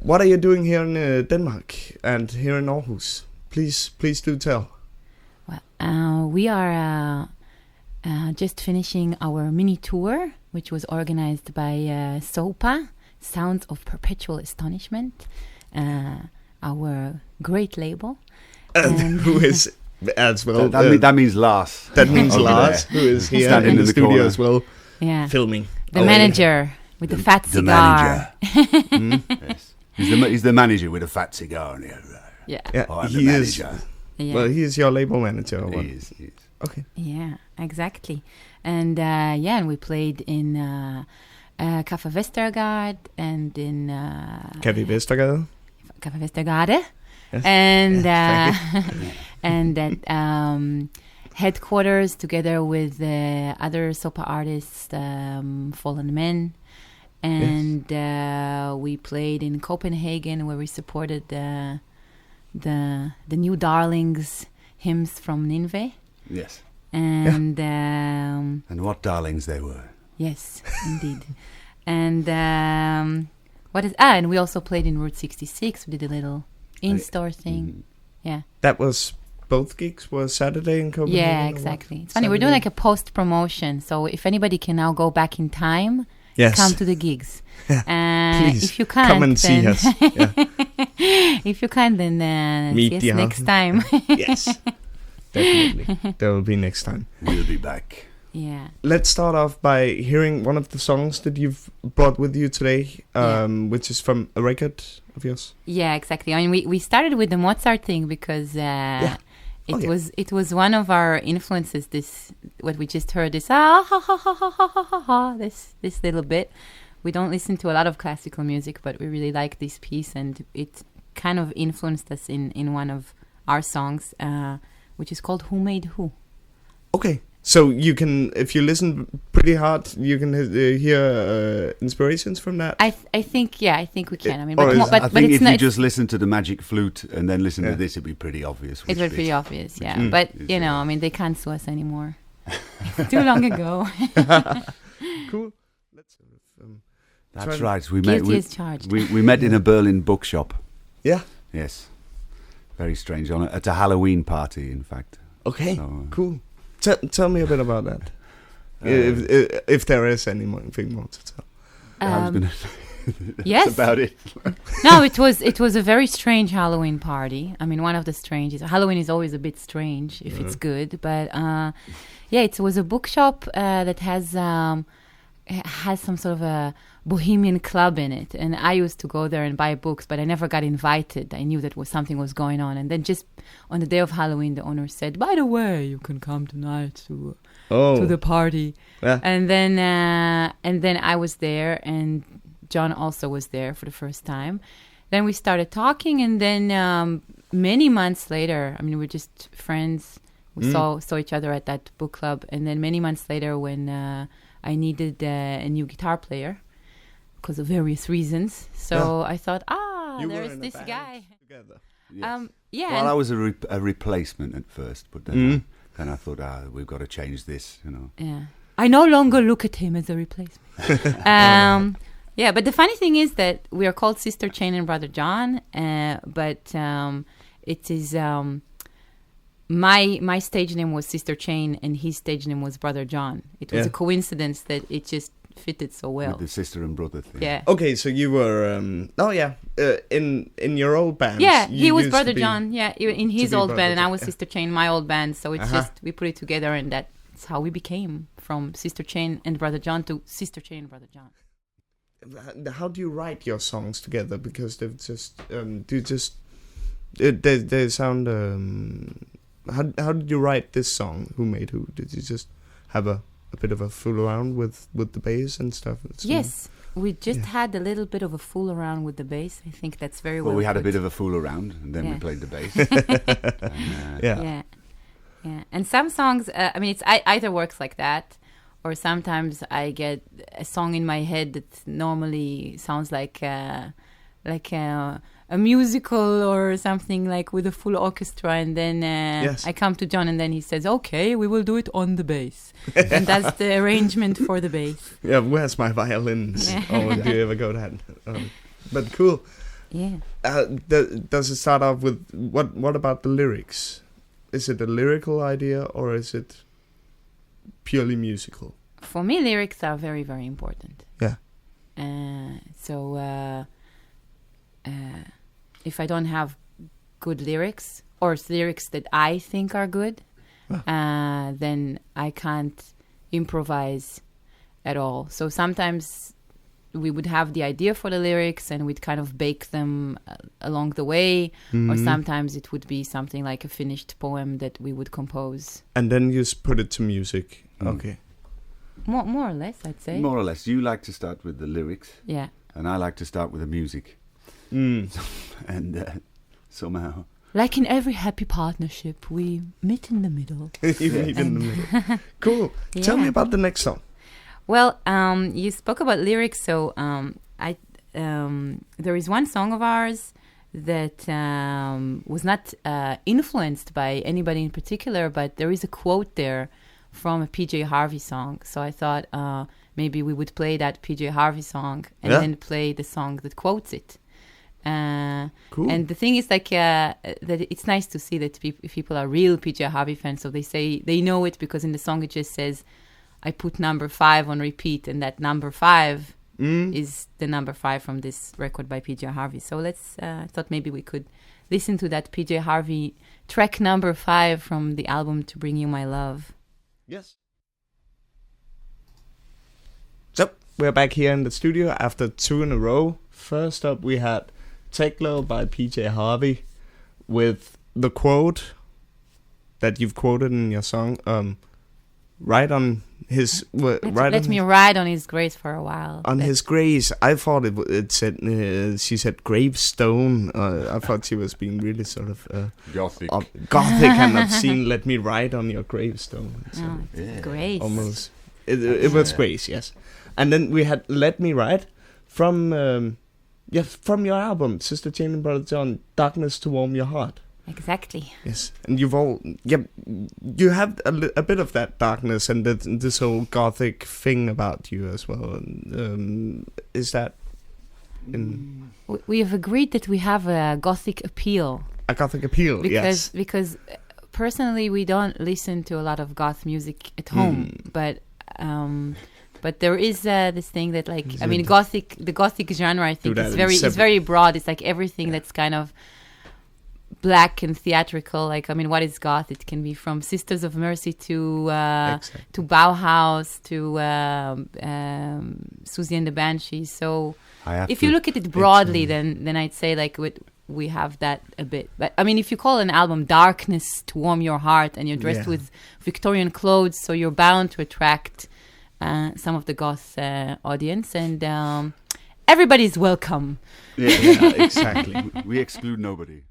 what are you doing here in Denmark and here in Aarhus? Please do tell. Well, we are just finishing our mini tour, which was organized by SOPA, Sounds of Perpetual Astonishment, our great label. And who is as well? That means Lars. That means Lars, who is here in the studio corner as well, filming. The manager with the fat cigar. The manager. Yes. He's the manager with a fat cigar. Yeah. I'm the manager. Well, he is your label manager. Or what? He is. Okay. Yeah, exactly. And and we played in Café Vestergaard and in Café Vestergaard. Café Vestergaard. Yes. And and at headquarters together with other SOPA artists, Fallen Men. And we played in Copenhagen, where we supported the new darlings hymns from Nineveh. Yes. And what darlings they were. Yes, indeed. And and we also played in Route 66. We did a little in-store thing. Yeah. That was both gigs were Saturday in Copenhagen. Yeah, exactly. It's funny. We're doing like a post promotion. So if anybody can now go back in time, come to the gigs. Please, if you can't, come and see us. Yeah. If you can't, then meet see us next time. Yes, definitely. There will be next time. We'll be back. Yeah. Let's start off by hearing one of the songs that you've brought with you today, which is from a record of yours. Yeah, exactly. I mean, we started with the Mozart thing because it was one of our influences. This what we just heard. This this little bit. We don't listen to a lot of classical music, but we really like this piece, and it kind of influenced us in one of our songs, which is called "Who Made Who." Okay. So you can, if you listen pretty hard, you can hear inspirations from that. I think we can. I mean, I think if you just listen to the Magic Flute and then listen to this, it'd be pretty obvious. It would be pretty obvious, yeah. But I mean, they can't sue us anymore. It's too long ago. Cool. That's right. We met in a Berlin bookshop. Yeah. Yes. Very strange. At a Halloween party, in fact. Okay. So, cool. Tell me a bit about that, if there is anything more to tell. Yes, that's about it. No, it was a very strange Halloween party. I mean, one of the strangest. Halloween is always a bit strange if it's good, but it was a bookshop that has some sort of a bohemian club in it, and I used to go there and buy books, but I never got invited. I knew that something was going on, and then just on the day of Halloween, the owner said, "By the way, you can come tonight to the party." Yeah. And then I was there, and John also was there for the first time. Then we started talking, and then many months later, I mean, we're just friends. We saw each other at that book club, and then many months later, when I needed a new guitar player because of various reasons. So I thought, there's this guy. Together. Yes. Well, I was a replacement at first, but then I thought, we've got to change this, Yeah. I no longer look at him as a replacement. But the funny thing is that we are called Sister Chain and Brother John, but it is... My stage name was Sister Chain, and his stage name was Brother John. It was a coincidence that it just fitted so well. With the sister and brother thing. Yeah. Okay, so you were in your old band. Yeah, he was Brother John. Yeah, in his old band, and I was Sister Chain, my old band. So it's just we put it together, and that's how we became from Sister Chain and Brother John to Sister Chain and Brother John. How do you write your songs together? Because they sound. How did you write this song? Who Made Who? Did you just have a bit of a fool around with the bass and stuff? Yes, we just had a little bit of a fool around with the bass. I think that's very well. Well, we had a bit of a fool around, and then we played the bass. Yeah. And some songs, I mean, it's either works like that, or sometimes I get a song in my head that normally sounds like a musical or something, like with a full orchestra, and then I come to John, and then he says, "Okay, we will do it on the bass," and that's the arrangement for the bass. Yeah, where's my violins? Yeah. Oh, do you ever go that? But cool. Yeah. Does it start off with what about the lyrics? Is it a lyrical idea or is it purely musical? For me, lyrics are very, very important. Yeah. So if I don't have good lyrics or lyrics that I think are good, then I can't improvise at all. So sometimes we would have the idea for the lyrics and we'd kind of bake them along the way, or sometimes it would be something like a finished poem that we would compose. And then you put it to music. Okay. More or less, I'd say. More or less. You like to start with the lyrics. Yeah. And I like to start with the music. And somehow... Like in every happy partnership, we meet in the middle. You meet in the middle. Cool. Yeah. Tell me about the next song. Well, you spoke about lyrics, so there is one song of ours that was not influenced by anybody in particular, but there is a quote there from a PJ Harvey song. So I thought maybe we would play that PJ Harvey song and then play the song that quotes it. Cool. And the thing is like that it's nice to see that people are real PJ Harvey fans. So they say they know it because in the song it just says, I put number 5 on repeat, and that number 5 is the number 5 from this record by PJ Harvey. So let's thought maybe we could listen to that PJ Harvey track number 5 from the album To Bring You My Love. Yes. So we're back here in the studio after 2 in a row. First up we had Teclo by PJ Harvey with the quote that you've quoted in your song. Right on his... Let me ride on his grace for a while. On his grace. I thought it said... she said gravestone. I thought she was being really sort of... Gothic. Gothic, and I've seen let me ride on your gravestone. So it's grace. Almost. It was grace, yes. And then we had Let Me Ride from... from your album, Sister Jane and Brother John, Darkness to Warm Your Heart. Exactly. Yes, and you have a bit of that darkness and this whole gothic thing about you as well. Is that in... We have agreed that we have a gothic appeal. A gothic appeal, yes. Because personally we don't listen to a lot of goth music at home, but there is this thing that the gothic genre I think is very broad. It's like everything that's kind of black and theatrical. What is goth? It can be from Sisters of Mercy to Bauhaus to Susie and the Banshees. So if you look at it broadly, then I'd say we have that a bit. But if you call an album Darkness to Warm Your Heart and you're dressed with Victorian clothes, so you're bound to attract some of the goth audience, and everybody's welcome. Yeah, exactly. We exclude nobody.